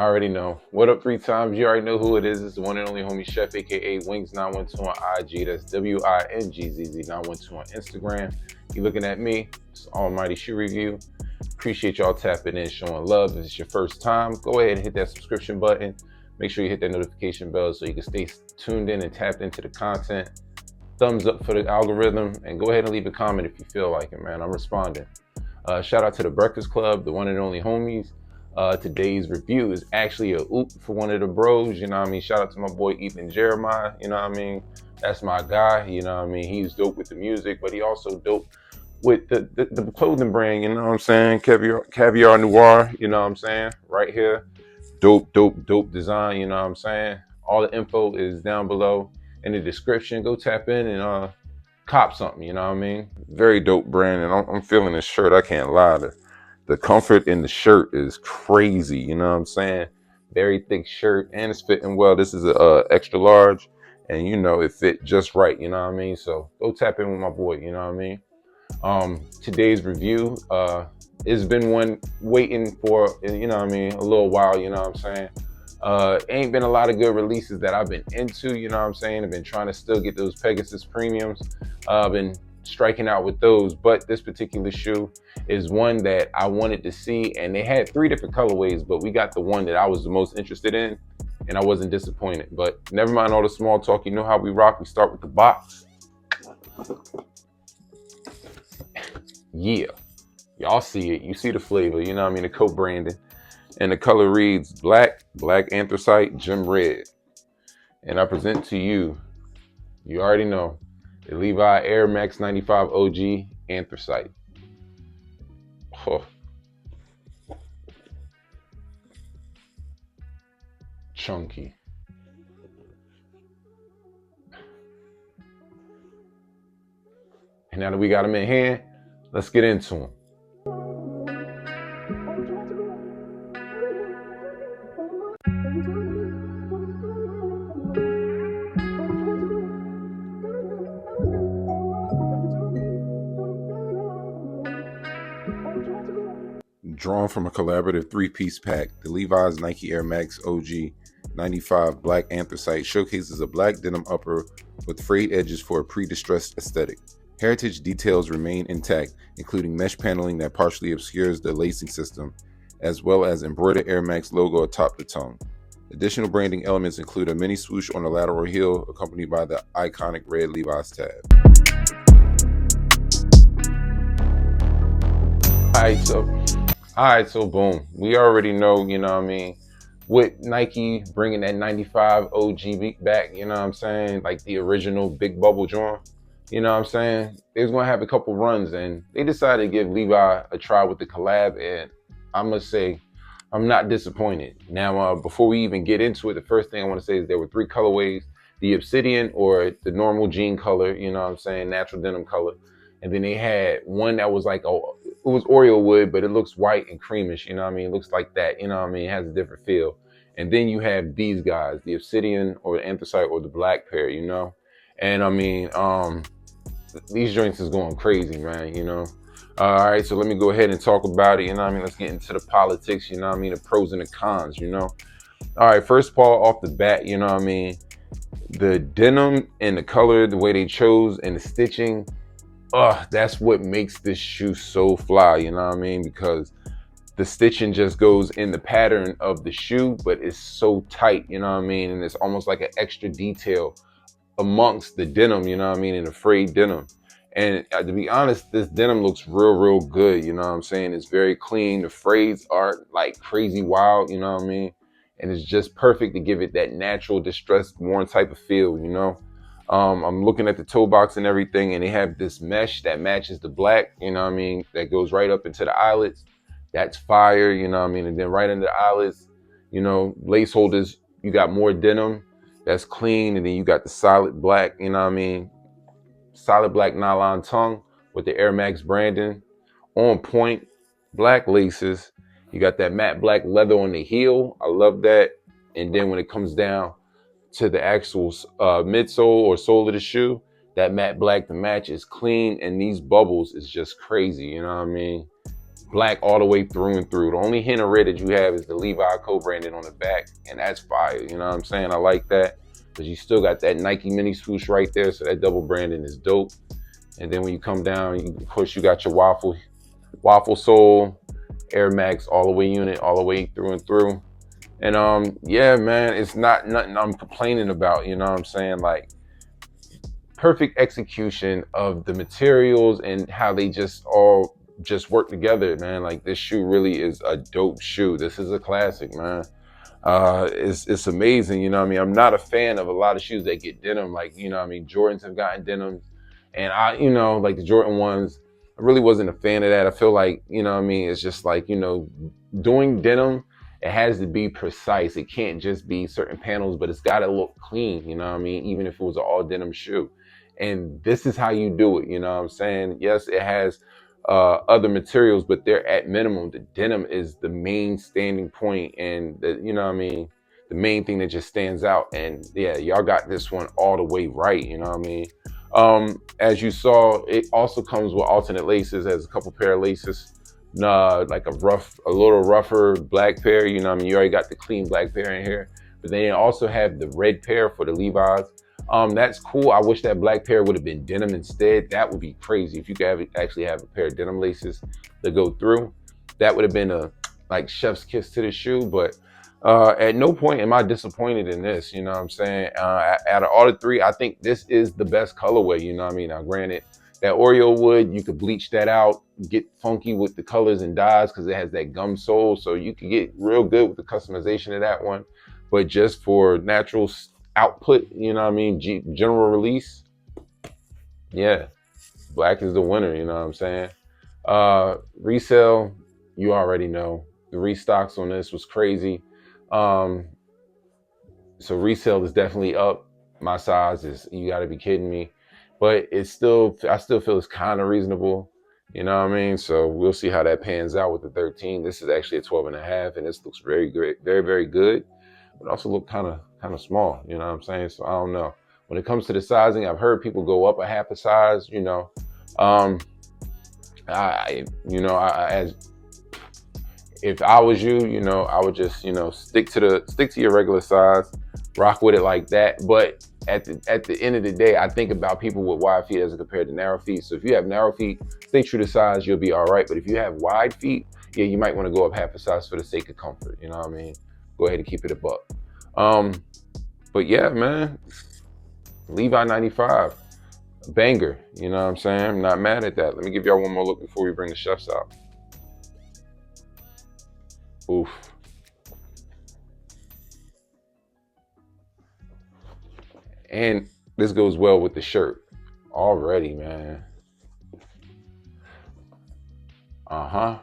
already know. What up 3 times? You already know who it is. It's the one and only homie chef, aka Wings912 on IG. That's WINGZZ912 on Instagram. You looking at me? It's Almighty Shoe Review. Appreciate y'all tapping in, showing love. If it's your first time, go ahead and hit that subscription button. Make sure you hit that notification bell so you can stay tuned in and tapped into the content. Thumbs up for the algorithm, and go ahead and leave a comment if you feel like it, man. I'm responding. Shout out to the Breakfast Club, the one and only homies. Today's review is actually a oop for one of the bros, you know what I mean? Shout out to my boy Ethan Jeremiah, you know what I mean? That's my guy, you know what I mean? He's dope with the music, but he also dope with the clothing brand, you know what I'm saying? Caviar Noir, you know what I'm saying? Right here. Dope design, you know what I'm saying? All the info is down below in the description. Go tap in and cop something, you know what I mean? Very dope brand, and I'm feeling this shirt, I can't lie. The comfort in the shirt is crazy, you know what I'm saying? Very thick shirt, and it's fitting well. This is a extra large, and you know it fit just right, you know what I mean? So go tap in with my boy, you know what I mean? Today's review, it's been one waiting for, you know what I mean, a little while, you know what I'm saying? Ain't been a lot of good releases that I've been into, you know what I'm saying? I've been trying to still get those Pegasus premiums. I've been striking out with those, but this particular shoe is one that I wanted to see, and they had 3 different colorways, but we got the one that I was the most interested in, and I wasn't disappointed. But never mind all the small talk, you know how we rock. We start with the box. Yeah, y'all see it, you see the flavor, you know what I mean, the co-branding. And the color reads black anthracite, gem red. And I present to you, you already know, the Levi Air Max 95 OG anthracite. Oh. Chunky. And now that we got them in hand, let's get into them. Drawn from a collaborative 3-piece pack, the Levi's Nike Air Max OG 95 Black Anthracite showcases a black denim upper with frayed edges for a pre-distressed aesthetic. Heritage details remain intact, including mesh paneling that partially obscures the lacing system, as well as embroidered Air Max logo atop the tongue. Additional branding elements include a mini swoosh on the lateral heel, accompanied by the iconic red Levi's tab. Alright, so boom. We already know, you know what I mean, with Nike bringing that 95 OG back, you know what I'm saying, like the original big bubble joint, you know what I'm saying, they was going to have a couple runs, and they decided to give Levi a try with the collab, and I must say, I'm not disappointed. Now, before we even get into it, the first thing I want to say is there were 3 colorways: the obsidian, or the normal jean color, you know what I'm saying, natural denim color, and then they had one that was like it was Oreo wood, but it looks white and creamish, you know what I mean? It looks like that, you know what I mean? It has a different feel. And then you have these guys, the obsidian or the anthracite or the black pair, you know? And I mean, these joints is going crazy, man, you know? All right, so let me go ahead and talk about it, you know what I mean? Let's get into the politics, you know what I mean? The pros and the cons, you know? All right, first of all, off the bat, you know what I mean? The denim and the color, the way they chose, and the stitching, that's what makes this shoe so fly, you know what I mean? Because the stitching just goes in the pattern of the shoe, but it's so tight, you know what I mean? And it's almost like an extra detail amongst the denim, you know what I mean? And the frayed denim. And to be honest, this denim looks real good, you know what I'm saying? It's very clean. The frayeds are like crazy wild, you know what I mean? And it's just perfect to give it that natural distressed worn type of feel, you know? I'm looking at the toe box and everything, and they have this mesh that matches the black, you know what I mean, that goes right up into the eyelets. That's fire, you know what I mean? And then right under the eyelets, you know, lace holders, you got more denim that's clean, and then you got the solid black, you know what I mean, solid black nylon tongue with the Air Max branding, on point, black laces. You got that matte black leather on the heel. I love that. And then when it comes down to the actual midsole or sole of the shoe, that matte black, the match is clean, and these bubbles is just crazy, you know what I mean? Black all the way through and through. The only hint of red that you have is the Levi co-branded on the back, and that's fire. You know what I'm saying? I like that. But you still got that Nike mini swoosh right there, so that double branding is dope. And then when you come down, of course, you got your waffle sole, Air Max all the way unit, all the way through and through. And yeah, man, it's not nothing I'm complaining about. You know what I'm saying? Like, perfect execution of the materials and how they just all just work together, man. Like, this shoe really is a dope shoe. This is a classic, man. It's amazing. You know what I mean? I'm not a fan of a lot of shoes that get denim. Like, you know what I mean? Jordans have gotten denim, and like the Jordan ones, I really wasn't a fan of that. I feel like, you know what I mean? It's just like, doing denim, it has to be precise. It can't just be certain panels, but it's got to look clean. You know what I mean? Even if it was an all denim shoe. And this is how you do it. You know what I'm saying? Yes, it has other materials, but they're at minimum. The denim is the main standing point, and you know what I mean, the main thing that just stands out. And yeah, y'all got this one all the way right. You know what I mean? As you saw, it also comes with alternate laces. Has a couple pair of laces. Like a little rougher black pair. You know what I mean? You already got the clean black pair in here, but then they also have the red pair for the Levi's. That's cool. I wish that black pair would have been denim instead. That would be crazy if you could actually have a pair of denim laces that go through. That would have been a like chef's kiss to the shoe. But at no point am I disappointed in this. You know what I'm saying? Out of all the three, I think this is the best colorway. You know what I mean? Now, granted, that Oreo wood, you could bleach that out, get funky with the colors and dyes because it has that gum sole, so you could get real good with the customization of that one. But just for natural output, you know what I mean, general release, yeah, black is the winner. You know what I'm saying? Resale, you already know the restocks on this was crazy. So resale is definitely up. My size is, you got to be kidding me, but I still feel it's kind of reasonable. You know what I mean? So we'll see how that pans out with the 13. This is actually a 12 and a half, and this looks very great, very, very good, but also look kind of small. You know what I'm saying? So I don't know. When it comes to the sizing, I've heard people go up a half a size. As if I was you, I would just, stick to your regular size, rock with it like that. But at the end of the day, I think about people with wide feet as compared to narrow feet. So if you have narrow feet, stay true to size, you'll be all right. But if you have wide feet, yeah, you might want to go up half a size for the sake of comfort. You know what I mean? Go ahead and keep it a buck. But yeah, man, Levi 95, banger. You know what I'm saying? I'm not mad at that. Let me give y'all one more look before we bring the chefs out. Oof. And this goes well with the shirt already, man. And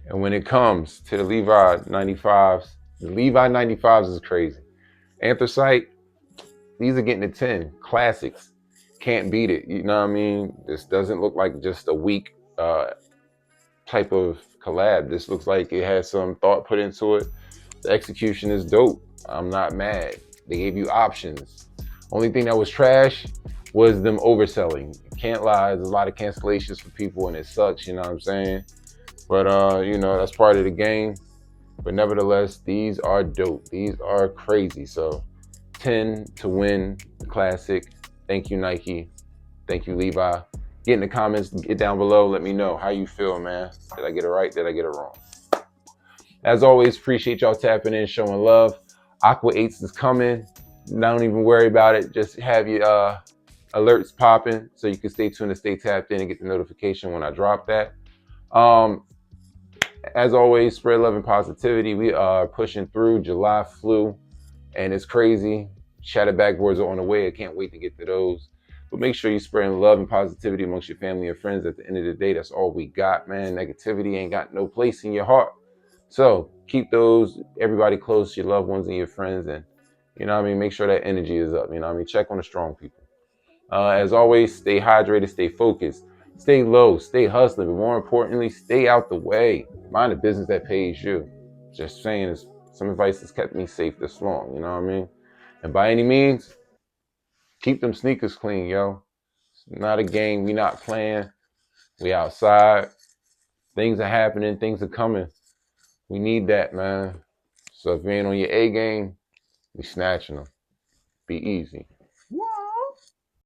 when it comes to the Levi 95s, the Levi 95s is crazy. Anthracite, these are getting a 10. Classics. Can't beat it. You know what I mean? This doesn't look like just a weak type of collab. This looks like it has some thought put into it. The execution is dope. I'm not mad. They gave you options. Only thing that was trash was them overselling. Can't lie, there's a lot of cancellations for people and it sucks, you know what I'm saying? But that's part of the game. But nevertheless, these are dope. These are crazy. So 10 to win the classic. Thank you, Nike. Thank you, Levi. Get in the comments, get down below, let me know how you feel, man. Did I get it right? Did I get it wrong? As always, appreciate y'all tapping in, showing love. Aqua 8s is coming. Don't even worry about it. Just have your alerts popping so you can stay tuned and stay tapped in and get the notification when I drop that. As always, spread love and positivity. We are pushing through. July flew, and it's crazy. Shattered backboards are on the way. I can't wait to get to those. But make sure you're spreading love and positivity amongst your family and friends. At the end of the day, that's all we got, man. Negativity ain't got no place in your heart. So keep everybody close, your loved ones and your friends. And, make sure that energy is up. Check on the strong people. As always, stay hydrated, stay focused, stay low, stay hustling. But more importantly, stay out the way. Mind a business that pays you. Just saying, it's some advice that's kept me safe this long. You know what I mean? And by any means, keep them sneakers clean, yo. It's not a game. We not playing. We outside. Things are happening, things are coming. We need that, man. So if you ain't on your A game, we snatching them. Be easy.